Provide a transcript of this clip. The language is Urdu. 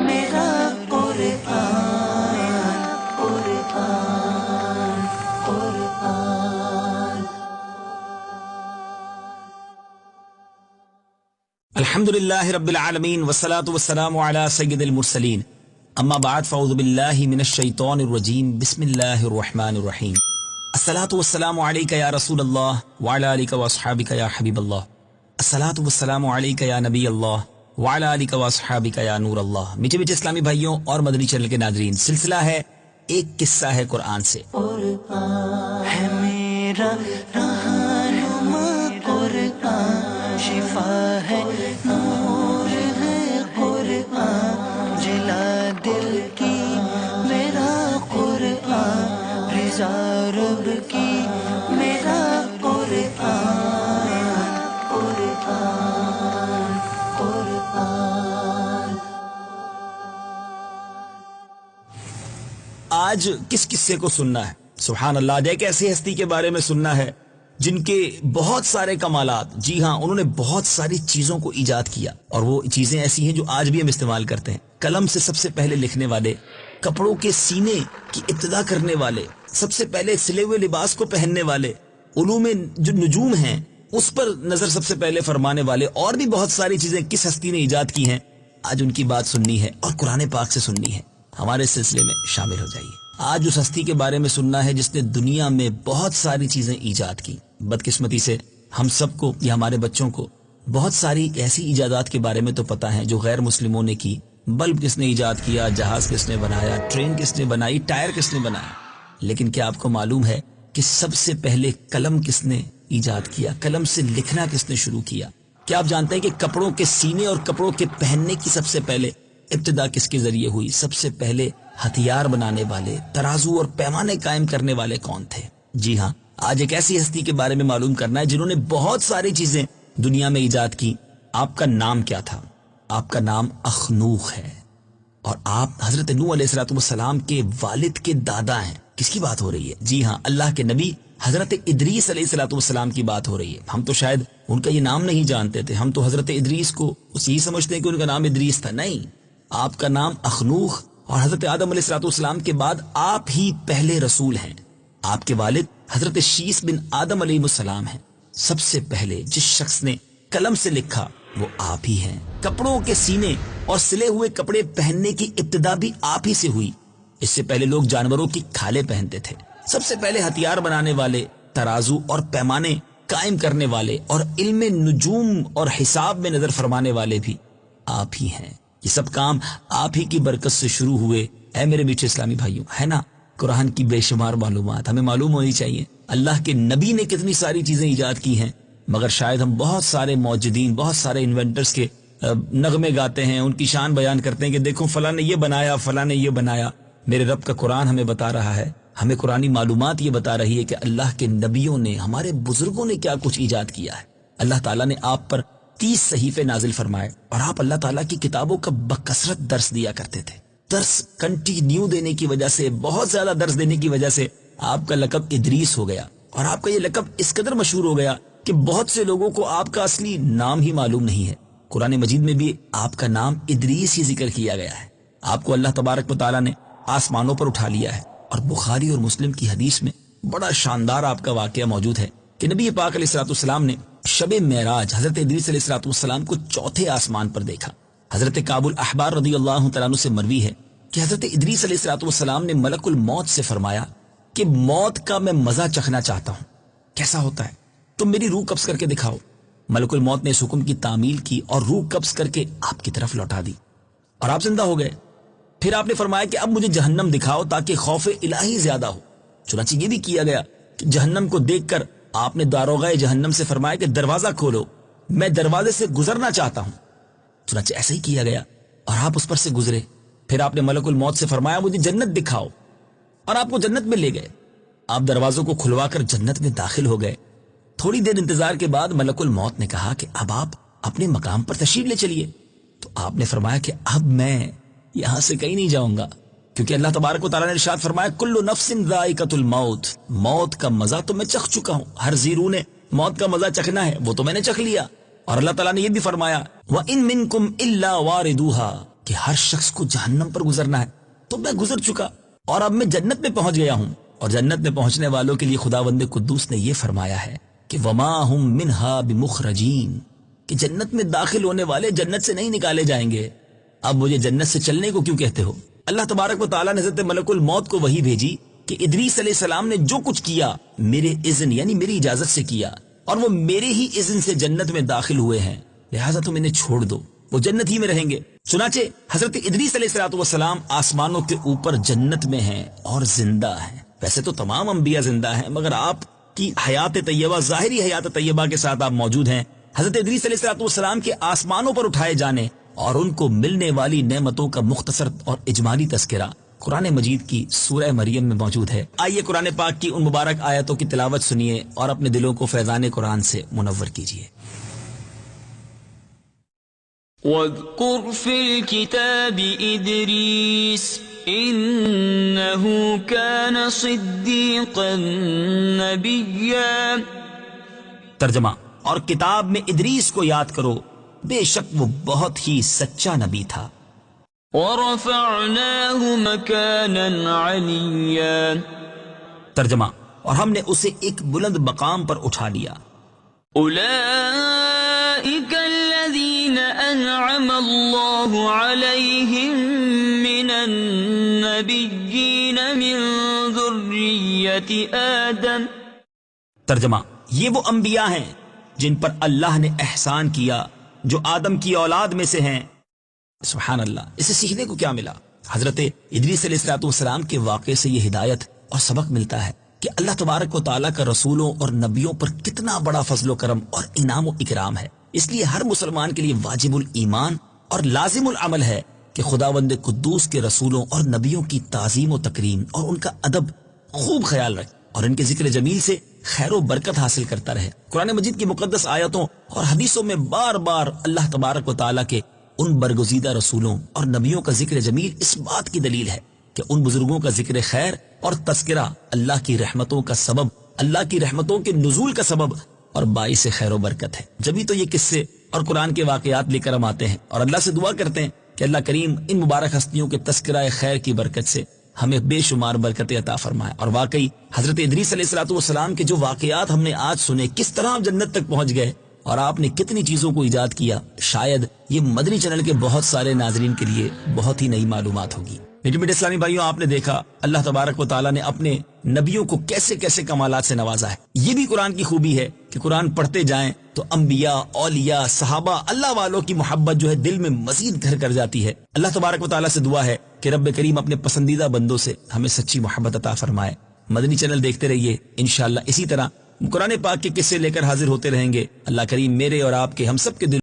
میرا قرآن قرآن قرآن. الحمدللہ رب العالمین والصلاة والسلام علی سید المرسلین. اما بعد فاعوذ باللہ من الشیطان الرجیم. بسم اللہ الرحمن الرحیم. الصلاة والسلام علیکہ یا رسول اللہ وعلی آلکہ واصحابکہ یا حبیب اللہ. الصلاة والسلام علیکہ یا نبی اللہ وعلی آلکہ واصحابکہ یا نور اللہ. میٹھے میٹھے اسلامی بھائیوں اور مدنی چینل کے ناظرین، سلسلہ ہے ایک قصہ ہے قرآن سے. قرآن ہے میرا رہنما، قرآن شفا ہے، نور ہے قرآن، جلا دل کی میرا قرآن، رضا رب کی میرا قرآن قرآن قرآن. آج کس قصے کو سننا ہے؟ سبحان اللہ، آج ایک ایسی ہستی کے بارے میں سننا ہے جن کے بہت سارے کمالات. جی ہاں، انہوں نے بہت ساری چیزوں کو ایجاد کیا، اور وہ چیزیں ایسی ہیں جو آج بھی ہم استعمال کرتے ہیں. قلم سے سب سے پہلے لکھنے والے، کپڑوں کے سینے کی ابتدا کرنے والے، سب سے پہلے سلے ہوئے لباس کو پہننے والے، علوم جو نجوم ہیں اس پر نظر سب سے پہلے فرمانے والے، اور بھی بہت ساری چیزیں کس ہستی نے ایجاد کی ہیں. آج ان کی بات سننی ہے اور قرآن پاک سے سننی ہے. ہمارے سلسلے میں شامل ہو جائیے. آج اس ہستی کے بارے میں سننا ہے جس نے دنیا میں بہت ساری چیزیں ایجاد کی. بدقسمتی سے ہم سب کو یا ہمارے بچوں کو بہت ساری ایسی ایجادات کے بارے میں تو پتا ہے جو غیر مسلموں نے کی. بلب کس نے ایجاد کیا، جہاز کس نے بنایا، ٹرین کس نے بنائی، ٹائر کس نے بنایا. لیکن کیا آپ کو معلوم ہے کہ سب سے پہلے قلم کس نے ایجاد کیا؟ قلم سے لکھنا کس نے شروع کیا؟ کیا آپ جانتے ہیں کہ کپڑوں کے سینے اور کپڑوں کے پہننے کی سب سے پہلے ابتدا کس کے ذریعے ہوئی؟ سب سے پہلے ہتھیار بنانے والے، ترازو اور پیمانے قائم کرنے والے کون تھے؟ جی ہاں، آج ایک ایسی ہستی کے بارے میں معلوم کرنا ہے جنہوں نے بہت ساری چیزیں دنیا میں ایجاد کی. آپ کا نام کیا تھا؟ آپ کا نام اخنوخ ہے، اور آپ حضرت نوح علیہ السلام کے والد کے دادا ہیں. کس کی بات ہو رہی ہے؟ جی ہاں، اللہ کے نبی حضرت ادریس علیہ السلام کی بات ہو رہی ہے. ہم تو شاید ان کا یہ نام نہیں جانتے تھے، ہم تو حضرت ادریس کو یہی سمجھتے ہیں کہ ان کا نام ادریس تھا. نہیں، آپ کا نام اخنوخ، اور حضرت آدم علیہ السلام کے بعد آپ ہی پہلے رسول ہیں. آپ کے والد حضرت شیس بن آدم علیہ السلام ہیں. سب سے پہلے جس شخص نے قلم سے لکھا وہ آپ ہی ہیں. کپڑوں کے سینے اور سلے ہوئے کپڑے پہننے کی ابتدا بھی آپ ہی سے ہوئی. اس سے پہلے لوگ جانوروں کی کھالیں پہنتے تھے. سب سے پہلے ہتھیار بنانے والے، ترازو اور پیمانے قائم کرنے والے، اور علم نجوم اور حساب میں نظر فرمانے والے بھی آپ ہی ہیں. یہ سب کام آپ ہی کی برکت سے شروع ہوئے. اے میرے میٹھے اسلامی بھائیوں، ہے نا قرآن کی بے شمار معلومات ہمیں معلوم ہونی چاہیے. اللہ کے نبی نے کتنی ساری چیزیں ایجاد کی ہیں، مگر شاید ہم بہت سارے موجودین، بہت سارے انوینٹرز کے نغمے گاتے ہیں، ان کی شان بیان کرتے ہیں کہ دیکھو فلاں نے یہ بنایا، فلاں نے یہ بنایا. میرے رب کا قرآن ہمیں بتا رہا ہے، ہمیں قرآنی معلومات یہ بتا رہی ہے کہ اللہ کے نبیوں نے، ہمارے بزرگوں نے کیا کچھ ایجاد کیا ہے. اللہ تعالیٰ نے آپ پر 30 صحیفے نازل فرمائے، اور آپ اللہ تعالیٰ کی کتابوں کا بکثرت درس دیا کرتے تھے. درس کنٹینیو دینے کی وجہ سے، بہت زیادہ درس دینے کی وجہ سے آپ کا لقب ادریس ہو گیا. اور آپ کا یہ لقب اس قدر مشہور ہو گیا کہ بہت سے لوگوں کو آپ کا اصلی نام ہی معلوم نہیں ہے. قرآن مجید میں بھی آپ کا نام ادریس ہی ذکر کیا گیا ہے. آپ کو اللہ تبارک و تعالیٰ نے آسمانوں پر اٹھا لیا ہے، اور بخاری اور مسلم کی حدیث میں بڑا شاندار آپ کا واقعہ موجود ہے کہ نبی پاک علیہ السلام نے شب معراج حضرت ادریس علیہ السلام کو چوتھے آسمان پر دیکھا. حضرت کعب الاحبار رضی اللہ تعالیٰ عنہ سے مروی ہے کہ حضرت ادریس علیہ السلام نے ملک الموت سے فرمایا کہ موت کا میں مزہ چکھنا چاہتا ہوں. کیسا ہوتا ہے؟ تم میری روح قبض کر کے دکھاؤ. ملک الموت نے اس حکم کی تعمیل کی اور روح قبض کر کے آپ کی طرف لوٹا دی، اور آپ زندہ ہو گئے. پھر آپ نے فرمایا کہ اب مجھے جہنم دکھاؤ تاکہ خوف الہی زیادہ ہو. چنانچہ یہ بھی کیا گیا کہ جہنم کو دیکھ کر آپ نے داروغہ جہنم سے فرمایا کہ دروازہ کھولو، میں دروازے سے گزرنا چاہتا ہوں. چنانچہ ایسا ہی کیا گیا اور آپ اس پر سے گزرے. پھر آپ نے ملک الموت سے فرمایا مجھے جنت دکھاؤ، اور آپ کو جنت میں لے گئے. آپ دروازوں کو کھلوا کر جنت میں داخل ہو گئے. تھوڑی دیر انتظار کے بعد ملک الموت نے کہا کہ اب آپ اپنے مقام پر تشریف لے چلیے. تو آپ نے فرمایا کہ اب میں یہاں سے کہیں نہیں جاؤں گا، کیونکہ اللہ تبارک و تعالیٰ نے ارشاد فرمایا کل نفس ذائقۃ الموت، موت کا مزہ تو میں چکھ چکا ہوں. ہر زیرو نے موت کا مزہ چکھنا ہے، وہ تو میں نے چکھ لیا. اور اللہ تعالیٰ نے یہ بھی فرمایا وَإِن مِّنكُمْ إِلَّا وَارِدُوهَا، کہ ہر شخص کو جہنم پر گزرنا ہے، تو میں گزر چکا اور اب میں جنت میں پہنچ گیا ہوں. اور جنت میں پہنچنے والوں کے لیے خداوند قدوس نے یہ فرمایا ہے کہ وما ہم منہا بمخرجین، کہ جنت میں داخل ہونے والے جنت سے نہیں نکالے جائیں گے. اب مجھے جنت سے چلنے کو کیوں کہتے ہو؟ اللہ تبارک و تعالیٰ نے حضرت ملک الموت کو وحی بھیجی کہ ادریس علیہ السلام نے جو کچھ کیا میرے اذن یعنی میری اجازت سے کیا، اور وہ میرے ہی اذن سے جنت میں داخل ہوئے ہیں، لہٰذا تم انہیں چھوڑ دو، وہ جنت ہی میں رہیں گے. چنانچہ حضرت ادریس علیہ السلام آسمانوں کے اوپر جنت میں ہیں اور زندہ ہیں. ویسے تو تمام انبیاء زندہ ہیں، مگر آپ کی حیات طیبہ، ظاہری حیات طیبہ کے ساتھ آپ موجود ہیں. حضرت ادریس علیہ السلام کے آسمانوں پر اٹھائے جانے اور ان کو ملنے والی نعمتوں کا مختصر اور اجمالی تذکرہ قرآن مجید کی سورہ مریم میں موجود ہے. آئیے قرآن پاک کی ان مبارک آیتوں کی تلاوت سنیے اور اپنے دلوں کو فیضان قرآن سے منور کیجیے. وَاذْكُرْ فِي الْكِتَابِ إِدْرِيسَ إِنَّهُ كَانَ صِدِّيقًا نَبِيًّا. ترجمہ: اور کتاب میں ادریس کو یاد کرو، بے شک وہ بہت ہی سچا نبی تھا. وَرَفَعْنَاهُ مَكَانًا عَلِيًّا. ترجمہ: اور ہم نے اسے ایک بلند مقام پر اٹھا لیا. أُولَئِكَ الَّذِينَ أَنْعَمَ اللَّهُ عَلَيْهِمْ مِنَ النَّبِيِّينَ مِنْ ذُرِّيَّةِ آدَمَ. ترجمہ: یہ وہ انبیاء ہیں جن پر اللہ نے احسان کیا، جو آدم کی اولاد میں سے ہیں. سبحان اللہ. اسے سیکھنے کو کیا ملا؟ حضرت ادریس علیہ السلام کے واقعے سے یہ ہدایت اور سبق ملتا ہے کہ اللہ تبارک و تعالیٰ کا رسولوں اور نبیوں پر کتنا بڑا فضل و کرم اور انعام و اکرام ہے. اس لیے ہر مسلمان کے لیے واجب الایمان اور لازم العمل ہے کہ خداوند قدوس کے رسولوں اور نبیوں کی تعظیم و تکریم اور ان کا ادب خوب خیال رکھے اور ان کے ذکر جمیل سے خیر و برکت حاصل کرتا رہے. قرآن مجید کی مقدس آیتوں اور حدیثوں میں بار بار اللہ تبارک و تعالیٰ کے ان برگزیدہ رسولوں اور نبیوں کا ذکر جمیل اس بات کی دلیل ہے کہ ان بزرگوں کا ذکر خیر اور تذکرہ اللہ کی رحمتوں کا سبب، اللہ کی رحمتوں کے نزول کا سبب اور باعث خیر و برکت ہے. جبھی تو یہ قصے اور قرآن کے واقعات لے کر ہم آتے ہیں اور اللہ سے دعا کرتے ہیں کہ اللہ کریم ان مبارک ہستیوں کے تذکرہ خیر کی برکت سے ہمیں بے شمار برکتیں عطا فرمائے. اور واقعی حضرت ادریس علیہ السلام کے جو واقعات ہم نے آج سنے، کس طرح آپ جنت تک پہنچ گئے اور آپ نے کتنی چیزوں کو ایجاد کیا، شاید یہ مدنی چینل کے بہت سارے ناظرین کے لیے بہت ہی نئی معلومات ہوگی. میٹھے اسلامی بھائیوں، آپ نے دیکھا اللہ تبارک و تعالیٰ نے اپنے نبیوں کو کیسے کیسے کمالات سے نوازا ہے. یہ بھی قرآن کی خوبی ہے کہ قرآن پڑھتے جائیں تو انبیاء، اولیاء، صحابہ، اللہ والوں کی محبت جو ہے دل میں مزید گھر کر جاتی ہے. اللہ تبارک و تعالیٰ سے دعا ہے کہ رب کریم اپنے پسندیدہ بندوں سے ہمیں سچی محبت عطا فرمائے. مدنی چینل دیکھتے رہیے، انشاءاللہ اسی طرح قرآن پاک کے قصے لے کر حاضر ہوتے رہیں گے. اللہ کریم میرے اور آپ کے ہم سب کے دل